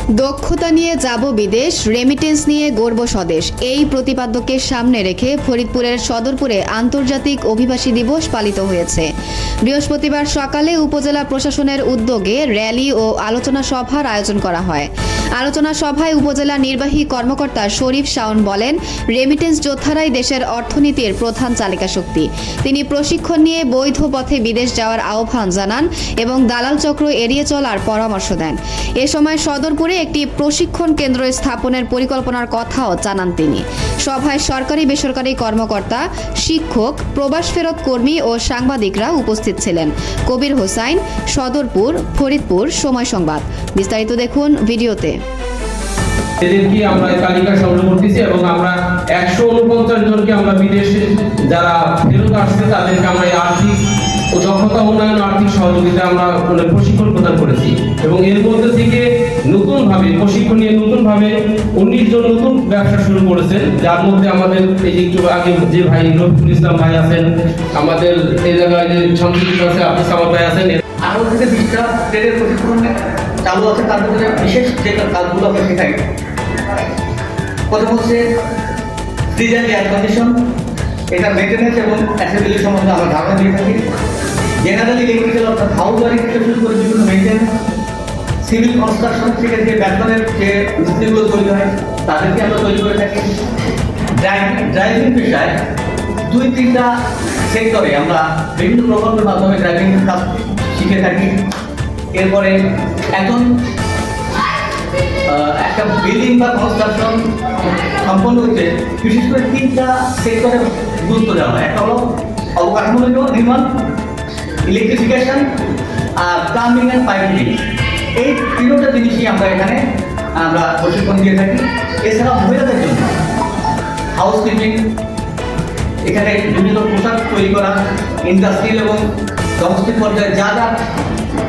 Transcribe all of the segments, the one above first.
দক্ষতা নিয়ে যাব বিদেশ, রেমিটেন্স নিয়ে গর্ব স্বদেশ, এই প্রতিপাদ্যকে সামনে রেখে ফরিদপুরের সদরপুরে আন্তর্জাতিক অভিবাসী দিবস পালিত হয়েছে। বৃহস্পতিবার সকালে উপজেলা প্রশাসনের উদ্যোগে র্যালি ও আলোচনা সভার আয়োজন করা হয়। আলোচনা সভায় উপজেলা নির্বাহী কর্মকর্তা শরীফ শাওন বলেন, রেমিটেন্স যোদ্ধারাই দেশের অর্থনীতির প্রধান চালিকা শক্তি। তিনি প্রশিক্ষণ নিয়ে বৈধ পথে বিদেশ যাওয়ার আহ্বান জানান এবং দালাল চক্র এড়িয়ে চলার পরামর্শ দেন। এ সময় সদরপুরে একটি প্রশিক্ষণ কেন্দ্র স্থাপনের পরিকল্পনার কথাও জানান তিনি। সভায় সরকারি বেসরকারি কর্মকর্তা, শিক্ষক, প্রবাস ফেরত কর্মী ও সাংবাদিকরা উপস্থিত ছিলেন। কবির হোসাইন, সদরপুর, ফরিদপুর, সময় সংবাদ। বিস্তারিত দেখুন ভিডিওতে। এদেরকে আমরা তালিকা সংগ্রহ করতেছি এবং আমরা 149 জনকে আমরা বিদেশে যারা ফেরত আসছে তাদেরকে আমরা আর্থিক ও দক্ষতা উন্নয়ন আর্থিক সহযোগিতা আমরা প্রশিক্ষণ প্রদান করেছি এবং এর মধ্যে থেকে নতুনভাবে প্রশিক্ষণ নিয়ে নতুনভাবে 19 জন নতুন ব্যবসা শুরু করেছেন, যার মধ্যে আমাদের এই যে একটু আগে যে ভাই রফিকুল ইসলাম ভাই আছেন, আমাদের এই জায়গায় যে সংযুক্ত আছে আব্দুল সামাদ ভাই আছেন। আরও থেকে 20টা ট্রেডের প্রশিক্ষণ চালু আছে, তার মধ্যে বিশেষ যে কাজগুলো আমরা শেখাই। প্রথম হচ্ছে ফ্রিজ অ্যান্ড এয়ার কন্ডিশন, এটা মেনটেন্যান্স এবং অ্যাসেম্বলি সম্বন্ধে আমরা ধারণা দিয়ে থাকি। জেনারেল ইলেকট্রিক্যাল অর্থাৎ হাউস ওয়ারিং থেকে শুরু করে বিভিন্ন মেনটেন্যান্স, সিভিল কনস্ট্রাকশন থেকে যে বেতনের যে মিস্ত্রিগুলো তৈরি হয় তাদেরকে আমরা তৈরি করে থাকি। ড্রাইভিং পেশায় 2-3টা সেক্টরে আমরা বিভিন্ন প্রকল্পের মাধ্যমে ড্রাইভিং কাজ শিখে থাকি। এরপরে এখন একটা বিল্ডিং বা কনস্ট্রাকশন সম্পন্ন হচ্ছে বিশেষ করে 3টা সেক্টরে গুরুত্ব দেওয়া হয়। একটা হলো অবকাঠামো নির্মাণ, ইলেকট্রিফিকেশন আর প্লাম্বিং অ্যান্ড পাইপিং। এই 3টা জিনিসই আমরা এখানে প্রশিক্ষণ দিয়ে থাকি। এছাড়া মহিলাদের জন্য হাউস কিপিং, এখানে বিভিন্ন পোশাক তৈরি করা, ইন্ডাস্ট্রিয়াল এবং ডোমেস্টিক পর্যায়ে যা যা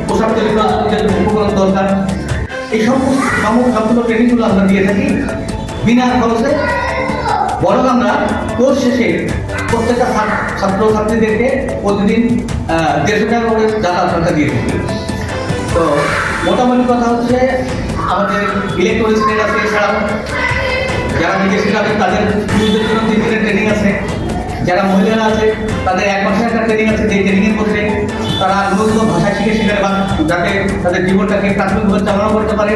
পোশাক তৈরি করার জন্য যে উপকরণ দরকার, এই সম্পূর্ণ ট্রেনিংগুলো আমরা দিয়ে থাকি বিনা খরচে। বরং আমরা কোর্স শেষে প্রত্যেকটা ছাত্রছাত্রীদেরকে প্রতিদিন 150 টাকা করে যাতায়াত ভাড়া দিয়ে থাকি। তো মোটামুটি কথা হচ্ছে আমাদের ইলেকট্রনিক্স ট্রেড আছে, এছাড়াও যারা নিজে শেখাবেন তাদের পুরুষদের জন্য 3 দিনের ট্রেনিং আছে। যারা মহিলারা আছে তাদের 1 মাসের একটা ট্রেনিং আছে, যে ট্রেনিংয়ের মধ্যে তারা নতুন ভাষা শিখে যাতে তাদের জীবনটাকে প্রাথমিকভাবে চালনা করতে পারে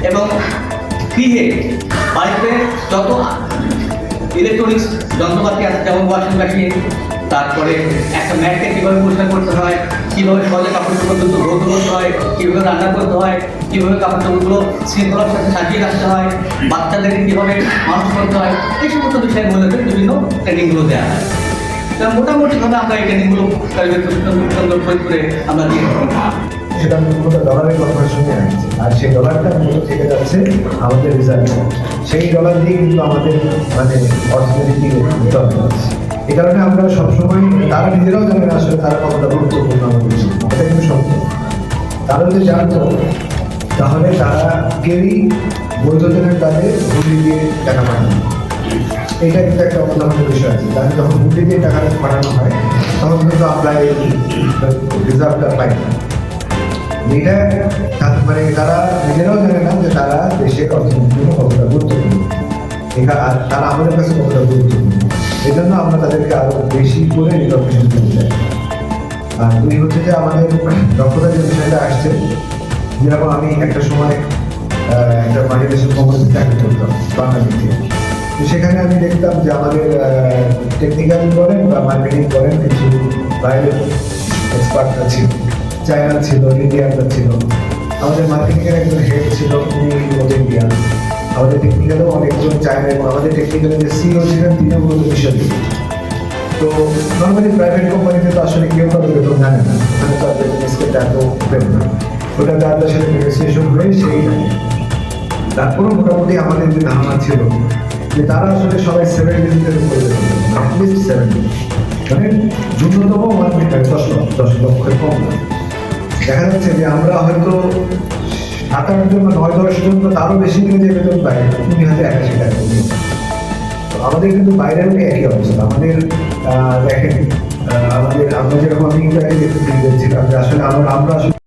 এবং গৃহে বাড়িতে যত ইলেকট্রনিক্স যন্ত্রপাতি আছে যেমন ওয়াশিং মেশিন, তারপরে একটা ম্যাটকে কীভাবে পরিষ্কার করতে হয়, কীভাবে সহজে কাপড় চোপড় ধৌত করতে হয়, কীভাবে রান্না করতে হয়, কীভাবে কাপড় চোপড়গুলো শৃঙ্খলার সাথে সাজিয়ে রাখতে হয়, বাচ্চাদেরকে কীভাবে মানুষ করতে হয়, এই সমস্ত বিষয়ের মধ্যে বিভিন্ন ট্রেনিংগুলো দেওয়া হয়। মোটামুটিভাবে আমরা এই ট্রেনিংগুলো করে আমরা দিয়ে সেটা মূলত ডলারের কনভার্সনে আসছে, আর সেই ডলারটা মূলত থেকে যাচ্ছে আমাদের রিজার্ভ। সেই ডলার দিয়ে কিন্তু আমাদের অর্থনীতি উন্নয়ন হচ্ছে। এই কারণে আমরা সবসময় তারা নিজেরাও জানে না আসলে তারা কতটা গুরুত্বপূর্ণ আমাদের জন্য, এটা কিন্তু সত্য। তারা যদি জানতো তাহলে তারা কেউই বৈধতার কাজে হুন্ডি দিয়ে টাকা পাঠানো, এটা কিন্তু একটা অন্যান্য বিষয় আছে। তাহলে যখন হুন্ডি দিয়ে টাকা পাঠানো হয় তখন কিন্তু আমরা এই রিজার্ভটা পাই না। এটা তারা নিজেরাও জানে না যে তারা দেশের অর্থনীতির জন্য কতটা গুরুত্বপূর্ণ, তারা আমাদের কাছে কতটা গুরুত্বপূর্ণ। এই জন্য আমরা তাদেরকে আরো বেশি করে রিকগনিশন দিতে চাই। আর 2 হচ্ছে যে আমাদের দক্ষতার যে বিষয়টা আসছে, যেরকম আমি একটা সময় একটা মাল্টিনেশনাল কোম্পানিতে চাকরি করতাম বাংলাদেশে। তো সেখানে আমি দেখতাম যে আমাদের টেকনিক্যাল বলেন বা মার্কেটিং বলেন কিছু বাইরের এক্সপার্টরা ছিল, চায়না ছিল, ইন্ডিয়ানরা ছিল। আমাদের মার্কেটিংয়ের একজন হেড ছিল, উনি ইন্ডিয়ান। আমাদের টেকনিক্যালও অনেকজন চায়না এবং আমাদের টেকনিক্যালের যে সিইও ছিলেন তিনিও মূলত বিষয়। তো নর্মালি প্রাইভেট কোম্পানিতে তো আসলে কেউ কারো বেতন জানে না, ওখানে তো আপনার স্কেলটা এত ওপেন না, ওটা তাদের সাথে নেগোসিয়েশন হয়ে সেই তারপরেও মোটামুটি আমাদের যে ধারণা ছিল যে তারা আসলে সবাই 7 ডিজিটের উপরে অ্যাটলিস্ট 70, মানে ন্যূনতম 10 লক্ষের কম না। দেখা যাচ্ছে যে আমরা হয়তো 7-8 জন বা 9-10 জন তারও বেশি দিনে যে বেতন পাই, উনি হয়তো 81 টাকা। আমাদের কিন্তু বাইরেও একই অবস্থা। আমাদের দেখেন আমরা যেরকম আমি কিন্তু দেখছিলাম যে আসলে আমরা আসলে